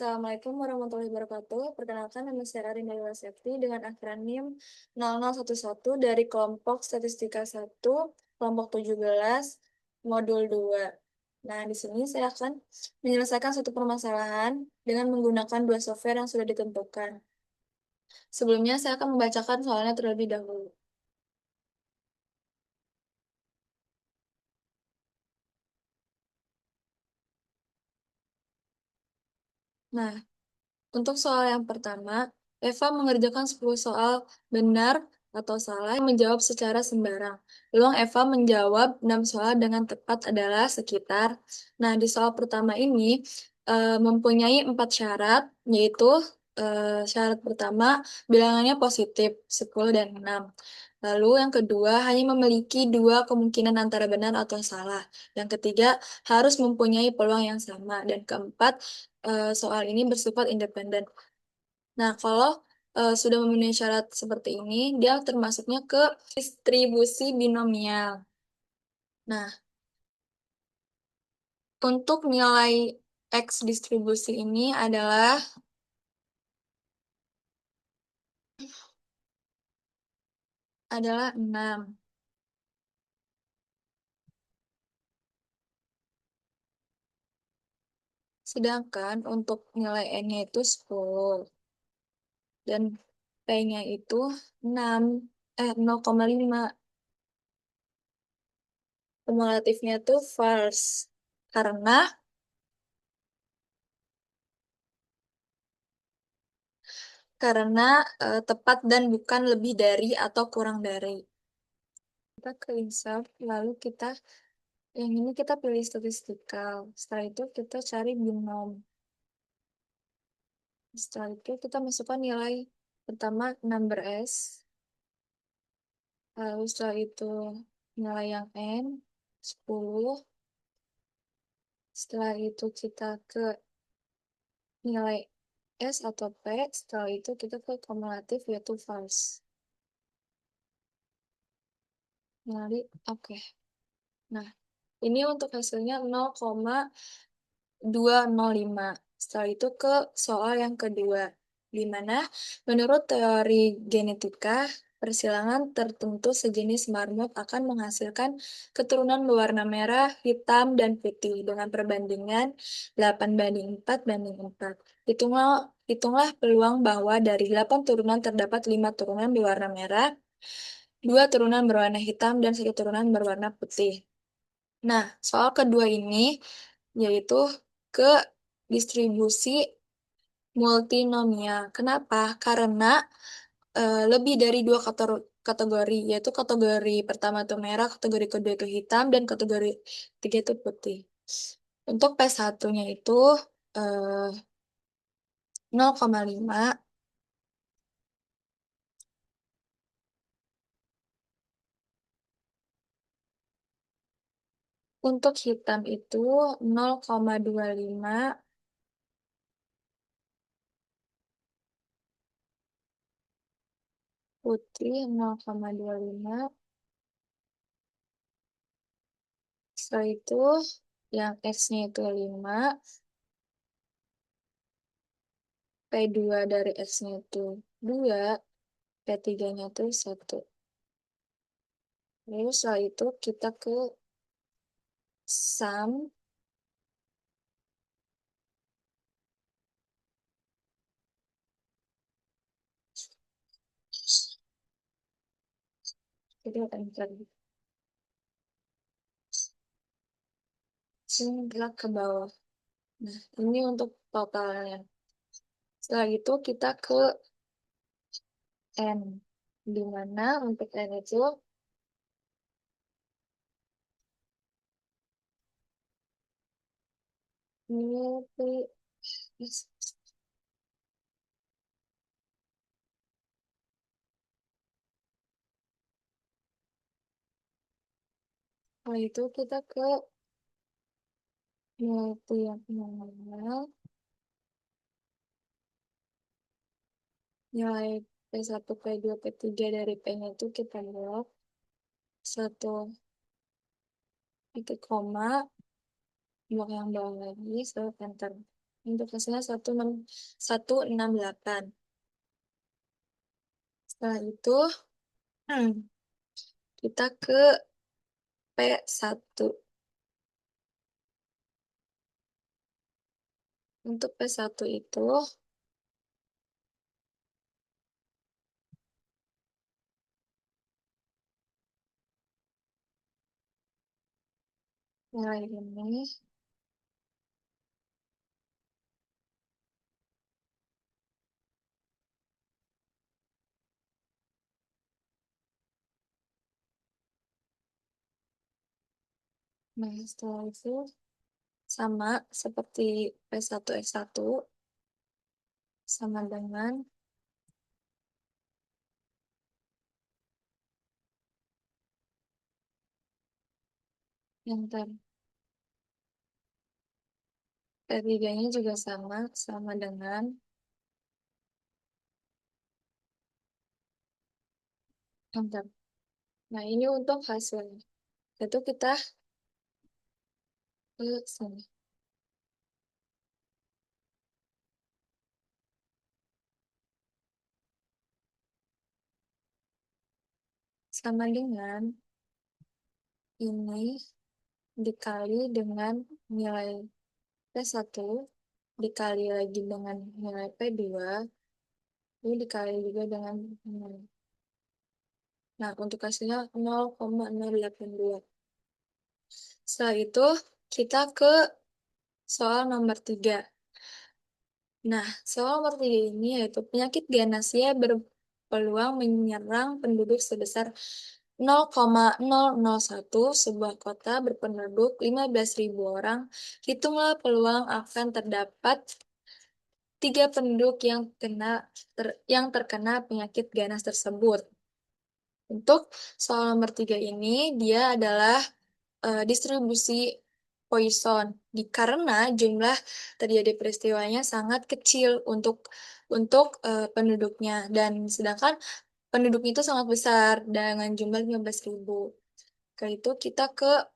Assalamualaikum warahmatullahi wabarakatuh. Perkenalkan, nama saya Arin Dewa Septi dengan akronim 0011 dari kelompok Statistika 1, kelompok 17, modul 2. Nah, di sini saya akan menyelesaikan satu permasalahan dengan menggunakan dua software yang sudah ditentukan. Sebelumnya, saya akan membacakan soalnya terlebih dahulu. Nah, untuk soal yang pertama, Eva mengerjakan 10 soal benar atau salah yang menjawab secara sembarang. Peluang Eva menjawab 6 soal dengan tepat adalah sekitar. Nah, di soal pertama ini mempunyai 4 syarat, yaitu syarat pertama bilangannya positif, 10 dan 6. Lalu yang kedua hanya memiliki dua kemungkinan antara benar atau salah. Yang ketiga harus mempunyai peluang yang sama. Dan keempat, soal ini bersifat independen. Nah, kalau sudah memenuhi syarat seperti ini, dia termasuknya ke distribusi binomial. Nah, untuk nilai X distribusi ini adalah 6. Sedangkan untuk nilai N-nya itu 10. Dan P-nya itu 6, 0,5. Kumulatifnya itu false. Karena tepat dan bukan lebih dari atau kurang dari. Kita ke insert, lalu yang ini kita pilih statistikal. Setelah itu kita cari binom. Setelah itu kita masukkan nilai pertama number S. Lalu setelah itu nilai yang N, 10. Setelah itu kita ke nilai S atau P. Setelah itu kita ke kumulatif yaitu false. Oke. Okay. Nah, ini untuk hasilnya 0,205. Setelah itu ke soal yang kedua, di mana menurut teori genetika, persilangan tertentu sejenis marmut akan menghasilkan keturunan berwarna merah, hitam, dan putih dengan perbandingan 8:4:4. Hitunglah peluang bahwa dari 8 turunan terdapat 5 turunan berwarna merah, 2 turunan berwarna hitam, dan 1 turunan berwarna putih. Nah, soal kedua ini yaitu ke distribusi multinomial. Kenapa? Karena lebih dari dua kategori, yaitu kategori pertama itu merah, kategori kedua itu hitam, dan kategori ketiga itu putih. Untuk P1-nya itu 0,5. Untuk hitam itu 0,25. Putih 0,25. Setelah itu yang X-nya itu 5. P2 dari X-nya itu 2. P3-nya itu 1. Lalu setelah itu kita ke sum. Jadi enter. Sini gerak ke bawah. Nah, ini untuk totalnya. Setelah itu kita ke N. Di mana untuk N itu ini setelah itu kita ke nilai yang normal. Nilai P1, P2, P3 dari P-nya itu kita buat satu titik koma, blok yang bawah lagi, so enter. Untuk hasilnya 1,168. Setelah itu, hmm, kita ke P1. Untuk P1 itu, nilai ini nah, setelah itu sama seperti P1X1, sama dengan yang P3-nya juga sama dengan enter. Nah, ini untuk hasilnya. Itu kita ke sini. Sama dengan ini dikali dengan nilai P1, dikali lagi dengan nilai P2, ini dikali juga dengan nilai. Nah, untuk hasilnya 0,082. Setelah itu, kita ke soal nomor 3. Nah, soal nomor 3 ini yaitu penyakit Ganasia berpeluang menyerang penduduk sebesar 0,001 sebuah kota berpenduduk 15.000 orang. Hitunglah peluang akan terdapat 3 penduduk yang terkena penyakit ganas tersebut. Untuk soal nomor 3 ini, dia adalah distribusi Poisson karena jumlah terjadi peristiwanya sangat kecil untuk penduduknya, dan sedangkan penduduknya itu sangat besar dengan jumlah 15.000. Kayak itu kita ke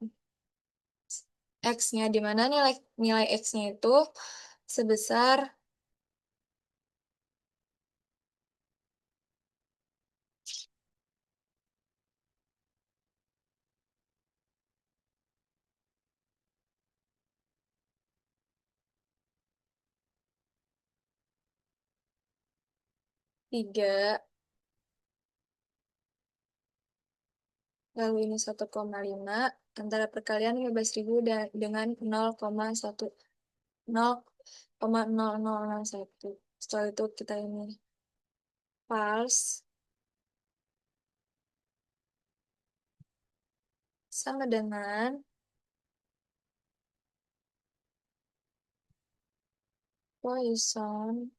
X-nya, di mana nilai nilai X-nya itu sebesar 3, lalu ini 1,5 antara perkalian 15.000 dengan 0,0001. Setelah itu kita ini false sama dengan Poisson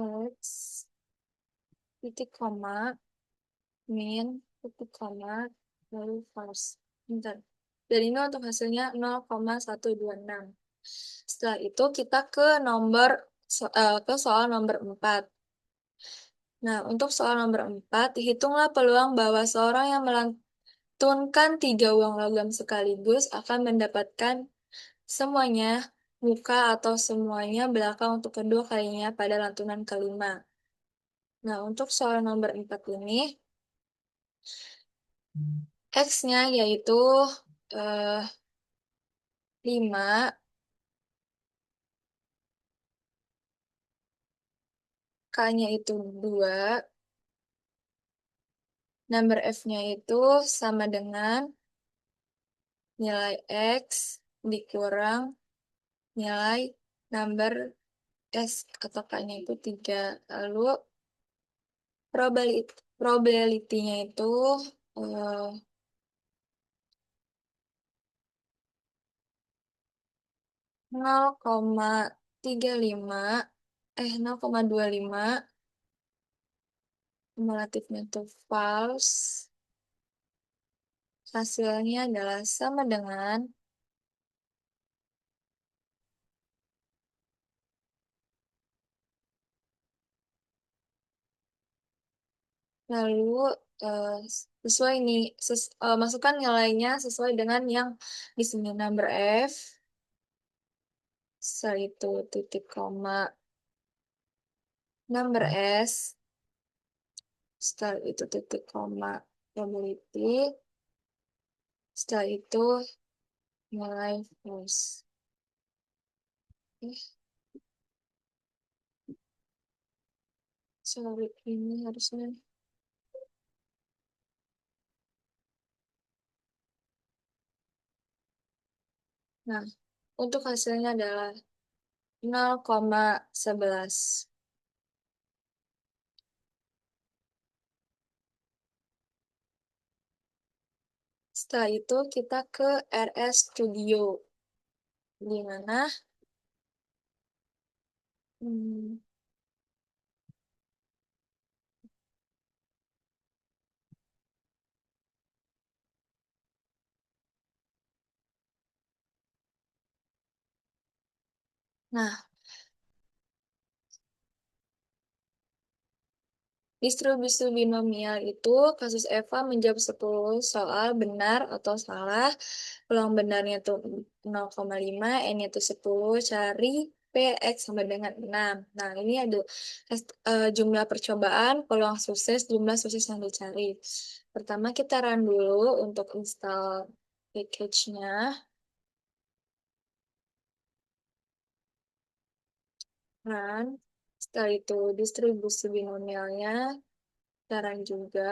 X titik koma min titik koma lalu false. Bentar. Dan ini untuk hasilnya 0,126. Setelah itu kita ke soal nomor 4. Nah, untuk soal nomor 4, hitunglah peluang bahwa seorang yang melantunkan 3 uang logam sekaligus akan mendapatkan semuanya muka atau semuanya belakang untuk kedua kalinya pada lantunan kelima. Nah, untuk soal nomor 4 ini, X-nya yaitu 5, K-nya itu 2, number F-nya itu sama dengan nilai X dikurang nilai number S atau K-nya itu 3. Lalu probability-nya itu eh, 0,35, 0,25, kumulatifnya itu false. Hasilnya adalah sama dengan lalu eh, sesuai nih, masukkan nilainya sesuai dengan yang di sini number F, setelah itu titik koma, number S, setelah itu titik koma, probability, setelah itu nilai false. Eh, sorry, ini harusnya. Nah, untuk hasilnya adalah 0,11. Setelah itu kita ke RS Studio. Di mana? Hmm, Nah, distribusi binomial itu kasus Eva menjawab 10 soal benar atau salah. Peluang benarnya itu 0,5, N itu 10, cari P, X sama dengan 6. Nah, ini ada jumlah percobaan, peluang sukses, jumlah sukses yang dicari. Pertama kita run dulu untuk install package-nya. Run. Setelah itu distribusi binomialnya, kita run juga.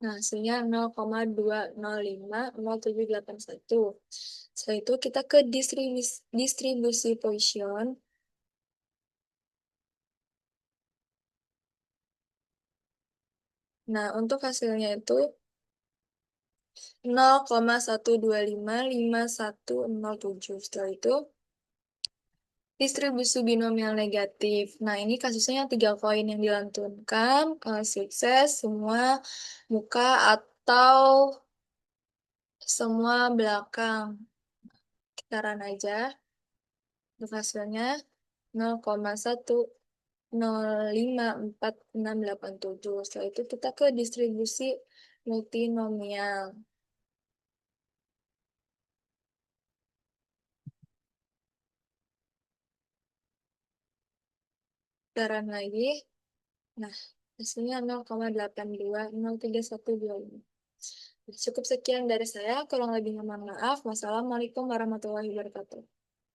Nah, hasilnya 0,2050781. Setelah itu kita ke distribusi Poisson. Nah, untuk hasilnya itu 0,1255107. Setelah itu distribusi binomial negatif. Nah, ini kasusnya yang 3 koin yang dilantunkan, sukses, semua muka atau semua belakang. Kita run aja. Untuk hasilnya 0,1054687. Setelah itu kita ke distribusi multinomial. Kita run lagi. Nah, hasilnya 0,8203125. Cukup sekian dari saya, kurang lebihnya mohon maaf. Wassalamualaikum warahmatullahi wabarakatuh.